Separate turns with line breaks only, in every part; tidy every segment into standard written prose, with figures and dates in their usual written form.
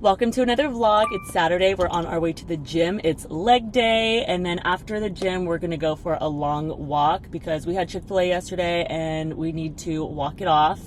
Welcome to another vlog. It's Saturday. We're on our way to the gym. It's leg day, and then after the gym we're gonna go for a long walk because we had Chick-fil-A yesterday and we need to walk it off.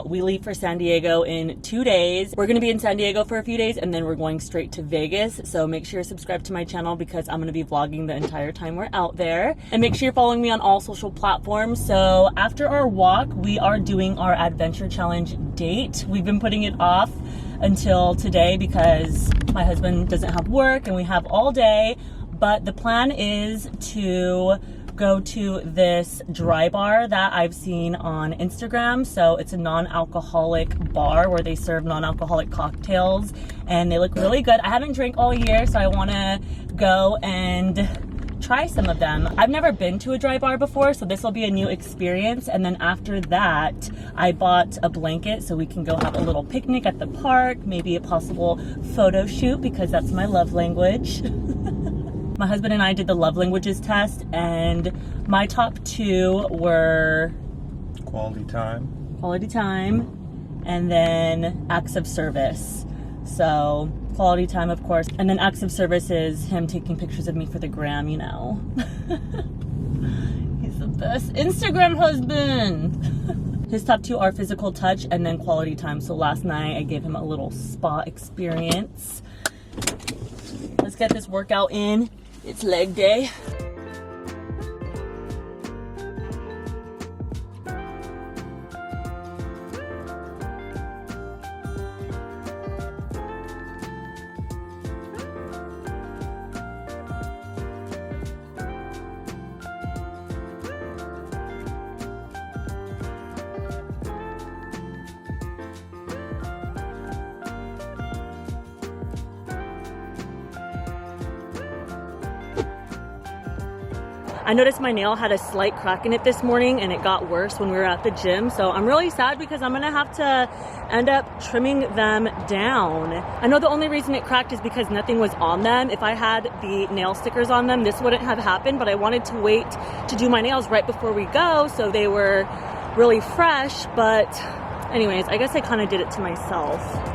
We leave for San Diego in 2 days. We're gonna be in San Diego for a few days and then we're going straight to Vegas. So make sure you're subscribed to my channel because I'm gonna be vlogging the entire time we're out there. And make sure you're following me on all social platforms. So after our walk, we are doing our adventure challenge date. We've been putting it off until today because my husband doesn't have work and we have all day, but the plan is to go to this dry bar that I've seen on Instagram. So it's a non-alcoholic bar where they serve non-alcoholic cocktails and they look really good. I haven't drank all year, so I want to go and try some of them. I've never been to a dry bar before, so this will be a new experience. And then after that, I bought a blanket so we can go have a little picnic at the park, maybe a possible photo shoot because that's my love language. My husband and I did the love languages test and my top two were
quality time,
and then acts of service. So quality time, of course, and then acts of service is him taking pictures of me for the gram, you know. He's the best Instagram husband. His top two are physical touch and then quality time. So last night I gave him a little spa experience. Let's get this workout in. It's leg day. I noticed my nail had a slight crack in it this morning and it got worse when we were at the gym. So I'm really sad because I'm gonna have to end up trimming them down. I know the only reason it cracked is because nothing was on them. If I had the nail stickers on them, this wouldn't have happened, but I wanted to wait to do my nails right before we go so they were really fresh. But anyways, I guess I kind of did it to myself.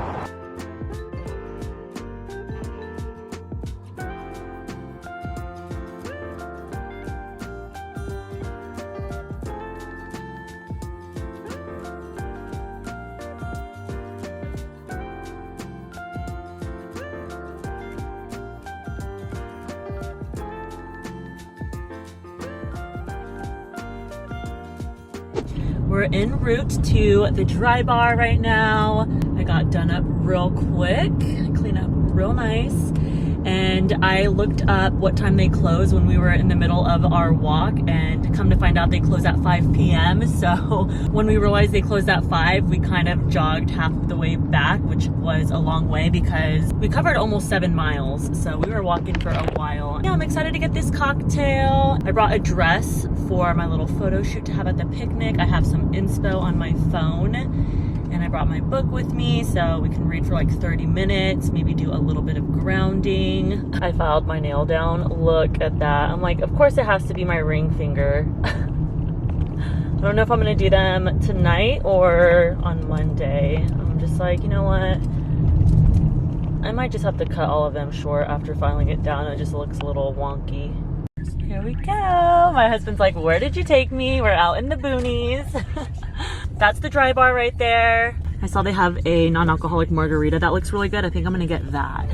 We're en route to the dry bar right now. I got done up real quick, clean up real nice. And I looked up what time they close when we were in the middle of our walk, and come to find out they close at 5 p.m. So when we realized they closed at 5, we kind of jogged half of the way back, which was a long way because we covered almost 7 miles. So we were walking for a while. Yeah, I'm excited to get this cocktail. I brought a dress for my little photo shoot to have at the picnic. I have some inspo on my phone. And I brought my book with me so we can read for like 30 minutes, maybe do a little bit of grounding. I filed my nail down. Look at that. I'm like, of course it has to be my ring finger. I don't know if I'm gonna do them tonight or on Monday. I'm just like, you know what? I might just have to cut all of them short after filing it down. It just looks a little wonky. Here we go. My husband's like, where did you take me? We're out in the boonies. That's the dry bar right there. I saw they have a non-alcoholic margarita. That looks really good. I think I'm gonna get that.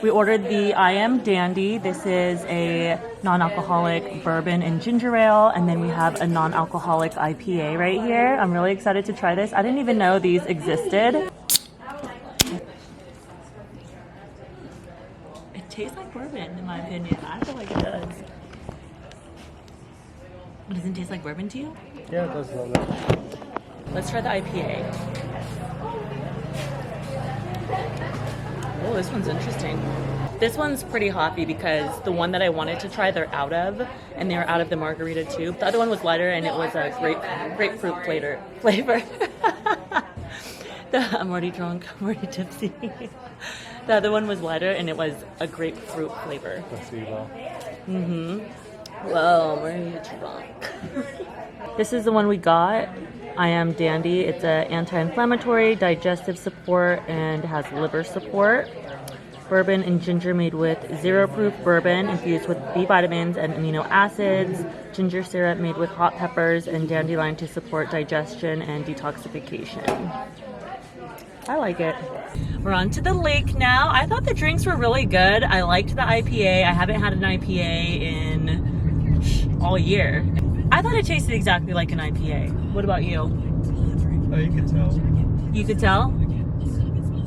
We ordered the I Am Dandy. This is a non-alcoholic bourbon and ginger ale, and then we have a non-alcoholic IPA right here. I'm really excited to try this. I didn't even know these existed. It tastes like bourbon, in my opinion. I feel like it does. It doesn't taste like bourbon to you?
Yeah, it does a little bit.
Let's try the IPA. Oh, this one's interesting. This one's pretty hoppy because the one that I wanted to try, they're out of, and they're out of the margarita too. The other one was lighter and it was a grapefruit flavor. I'm already drunk, I'm already tipsy. The other one was lighter and it was a grapefruit flavor.
Let's see, well.
Whoa, Maria drunk. This is the one we got. I Am Dandy. It's an anti-inflammatory, digestive support, and has liver support. Bourbon and ginger made with zero-proof bourbon infused with B vitamins and amino acids. Ginger syrup made with hot peppers and dandelion to support digestion and detoxification. I like it. We're on to the lake now. I thought the drinks were really good. I liked the IPA. I haven't had an IPA in all year. I thought it tasted exactly like an IPA. What about you?
Oh, you can tell.
You could tell?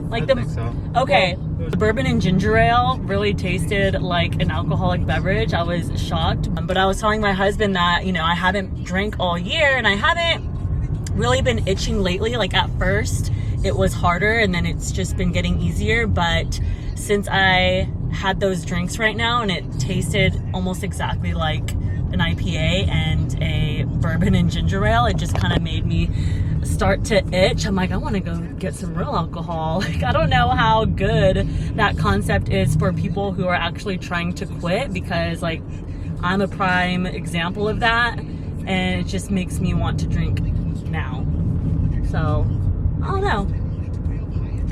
Like
I think so.
Okay. The bourbon and ginger ale really tasted like an alcoholic beverage. I was shocked. But I was telling my husband that, you know, I haven't drank all year and I haven't really been itching lately. Like at first it was harder and then it's just been getting easier. But since I had those drinks right now and it tasted almost exactly like an IPA and a bourbon and ginger ale, it just kind of made me start to itch. I'm like, I want to go get some real alcohol. Like, I don't know how good that concept is for people who are actually trying to quit, because like I'm a prime example of that, and it just makes me want to drink now. So I don't know,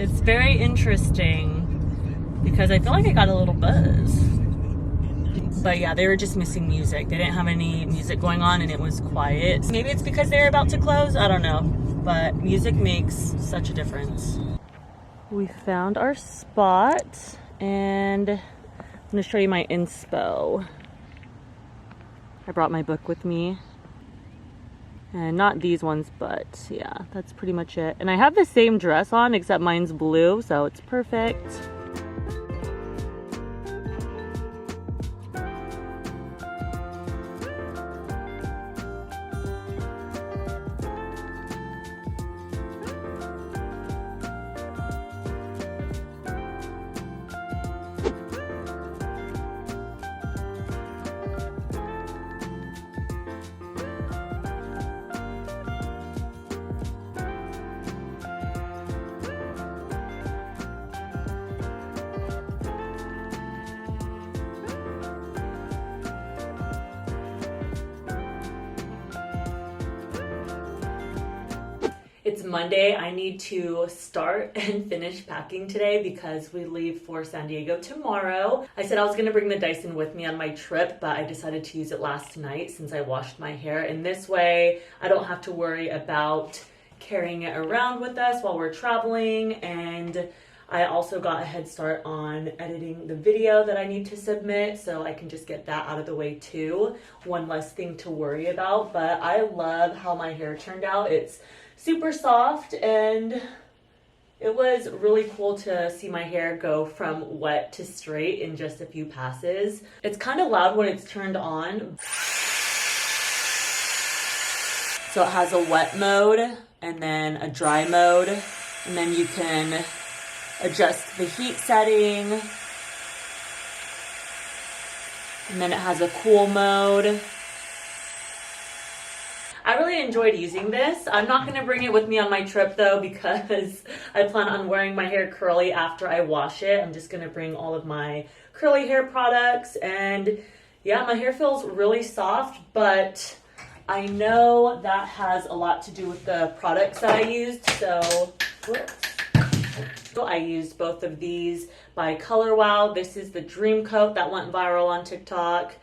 it's very interesting because I feel like I got a little buzz. But yeah, they were just missing music. They didn't have any music going on and it was quiet. Maybe it's because they're about to close, I don't know. But music makes such a difference. We found our spot and I'm gonna show you my inspo. I brought my book with me. And not these ones, but yeah, that's pretty much it. And I have the same dress on except mine's blue, so it's perfect. It's Monday. I need to start and finish packing today because we leave for San Diego tomorrow. I said I was going to bring the Dyson with me on my trip, but I decided to use it last night since I washed my hair. And this way, I don't have to worry about carrying it around with us while we're traveling. And I also got a head start on editing the video that I need to submit, so I can just get that out of the way too. One less thing to worry about. But I love how my hair turned out. It's super soft and it was really cool to see my hair go from wet to straight in just a few passes. It's kind of loud when it's turned on. So it has a wet mode and then a dry mode, and then you can adjust the heat setting, and then it has a cool mode. I really enjoyed using this. I'm not going to bring it with me on my trip though because I plan on wearing my hair curly after I wash it. I'm just going to bring all of my curly hair products, and yeah, my hair feels really soft, but I know that has a lot to do with the products that I used. So I used both of these by Color Wow. This is the Dream Coat that went viral on TikTok.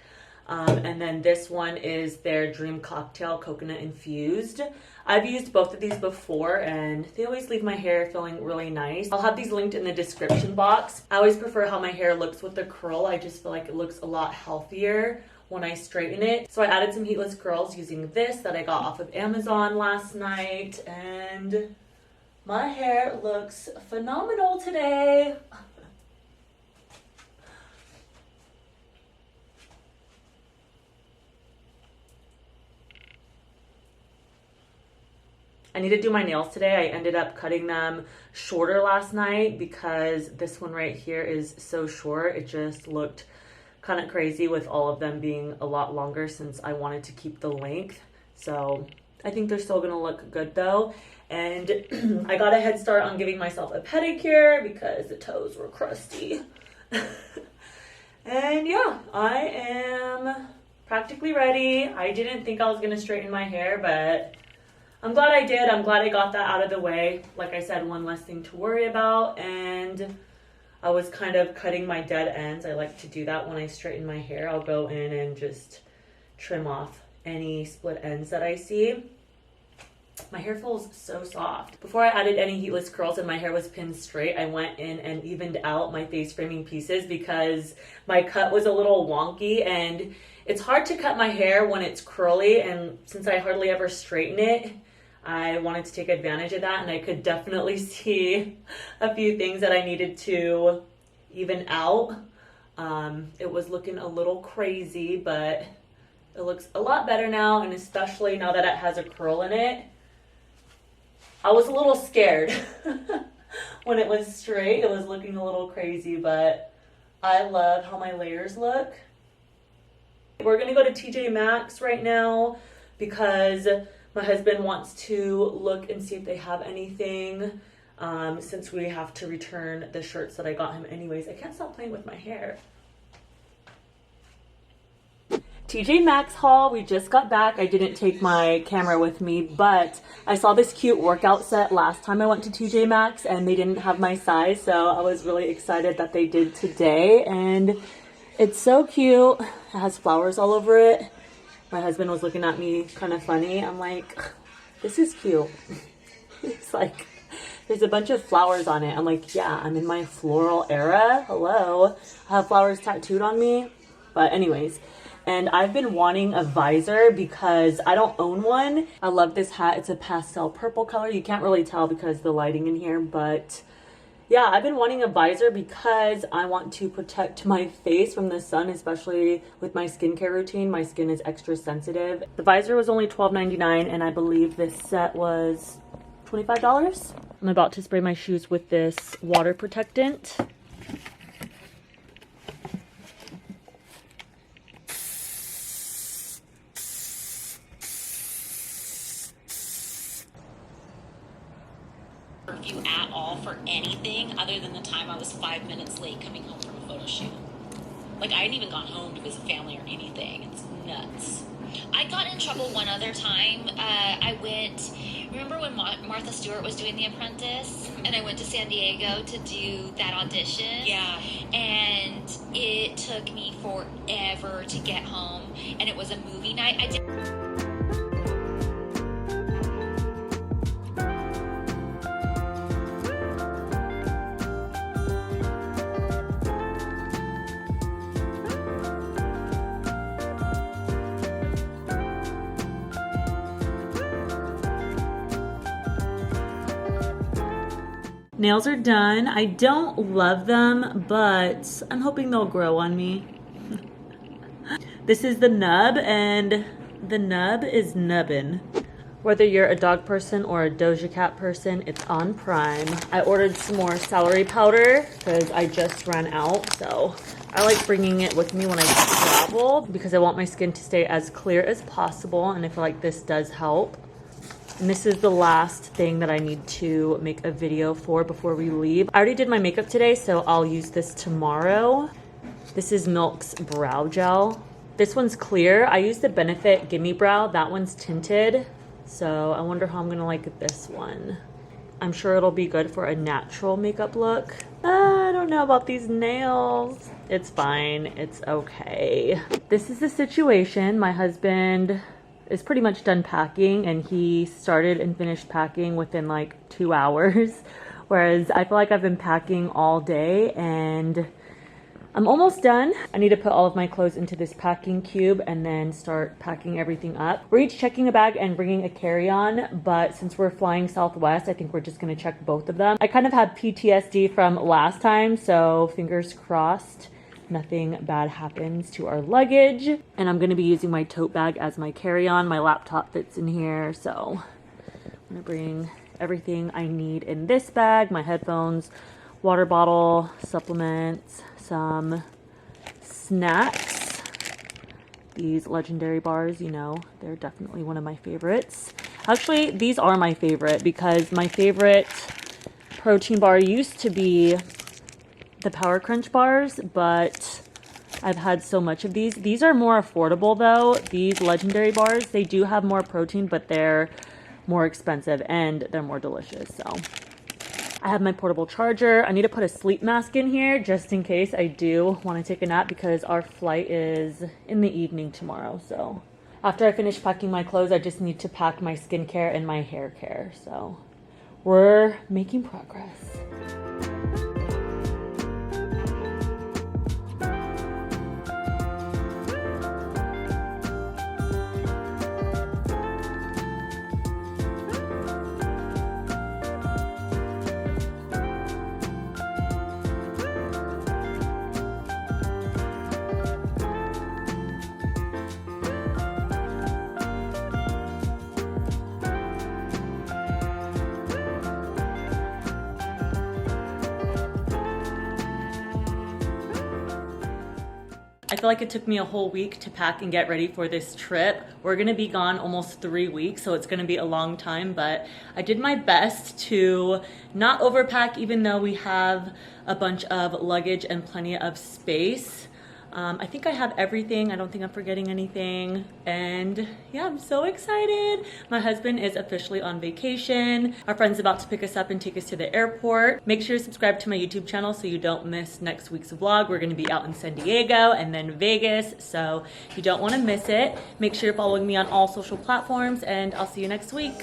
And then this one is their Dream Cocktail Coconut Infused. I've used both of these before and they always leave my hair feeling really nice. I'll have these linked in the description box. I always prefer how my hair looks with the curl. I just feel like it looks a lot healthier when I straighten it. So I added some Heatless Curls using this that I got off of Amazon last night, and my hair looks phenomenal today. I need to do my nails today. I ended up cutting them shorter last night because this one right here is so short. It just looked kind of crazy with all of them being a lot longer since I wanted to keep the length. So I think they're still gonna look good though. And I got a head start on giving myself a pedicure because the toes were crusty. And yeah, I am practically ready. I didn't think I was gonna straighten my hair, but I'm glad I did. I'm glad I got that out of the way. Like I said, one less thing to worry about. And I was kind of cutting my dead ends. I like to do that when I straighten my hair. I'll go in and just trim off any split ends that I see. My hair feels so soft. Before I added any heatless curls and my hair was pinned straight, I went in and evened out my face framing pieces because my cut was a little wonky, and it's hard to cut my hair when it's curly, and since I hardly ever straighten it, I wanted to take advantage of that, and I could definitely see a few things that I needed to even out. It was looking a little crazy, but it looks a lot better now, and especially now that it has a curl in it. I was a little scared when it was straight. It was looking a little crazy, but I love how my layers look. We're gonna go to TJ Maxx right now because my husband wants to look and see if they have anything, since we have to return the shirts that I got him anyways. I can't stop playing with my hair. TJ Maxx haul, we just got back. I didn't take my camera with me, but I saw this cute workout set last time I went to TJ Maxx and they didn't have my size, so I was really excited that they did today, and it's so cute. It has flowers all over it. My husband was looking at me kind of funny. I'm like, this is cute. It's like, there's a bunch of flowers on it. I'm like, yeah, I'm in my floral era. Hello. I have flowers tattooed on me. But anyways, and I've been wanting a visor because I don't own one. I love this hat. It's a pastel purple color. You can't really tell because the lighting in here, but yeah, I've been wanting a visor because I want to protect my face from the sun, especially with my skincare routine. My skin is extra sensitive. The visor was only $12.99, and I believe this set was $25. I'm about to spray my shoes with this water protectant.
You at all for anything other than the time I was 5 minutes late coming home from a photo shoot. Like, I hadn't even gone home to visit family or anything. It's nuts. I got in trouble one other time. Remember when Martha Stewart was doing The Apprentice? And I went to San Diego to do that audition. Yeah. And it took me forever to get home. And it was a movie night.
Nails are done. I don't love them, but I'm hoping they'll grow on me. This is the nub, and the nub is nubbin'. Whether you're a dog person or a Doja Cat person, it's on Prime. I ordered some more celery powder because I just ran out, so I like bringing it with me when I travel because I want my skin to stay as clear as possible, and I feel like this does help. And this is the last thing that I need to make a video for before we leave. I already did my makeup today, so I'll use this tomorrow. This is Milk's brow gel. This one's clear. I used the Benefit Gimme Brow. That one's tinted. So I wonder how I'm gonna like this one. I'm sure it'll be good for a natural makeup look. I don't know about these nails. It's fine, it's okay. This is the situation. My husband is pretty much done packing, and he started and finished packing within like 2 hours. Whereas I feel like I've been packing all day, and I'm almost done. I need to put all of my clothes into this packing cube and then start packing everything up. We're each checking a bag and bringing a carry-on, but since we're flying Southwest, I think we're just gonna check both of them. I kind of had PTSD from last time, so fingers crossed nothing bad happens to our luggage. And I'm gonna be using my tote bag as my carry-on. My laptop fits in here, so I'm gonna bring everything I need in this bag: my headphones, water bottle, supplements, some snacks. These legendary bars, you know, they're definitely one of my favorites. Actually, these are my favorite because my favorite protein bar used to be the Power Crunch bars, but I've had so much of these. These are more affordable though. These legendary bars, they do have more protein, but they're more expensive and they're more delicious. So I have my portable charger. I need to put a sleep mask in here just in case I do want to take a nap because our flight is in the evening tomorrow. So after I finish packing my clothes, I just need to pack my skincare and my hair care. So we're making progress. I feel like it took me a whole week to pack and get ready for this trip. We're gonna be gone almost 3 weeks, so it's gonna be a long time, but I did my best to not overpack even though we have a bunch of luggage and plenty of space. I think I have everything. I don't think I'm forgetting anything. And yeah, I'm so excited. My husband is officially on vacation. Our friend's about to pick us up and take us to the airport. Make sure to subscribe to my YouTube channel so you don't miss next week's vlog. We're gonna be out in San Diego and then Vegas, so you don't wanna miss it. Make sure you're following me on all social platforms and I'll see you next week.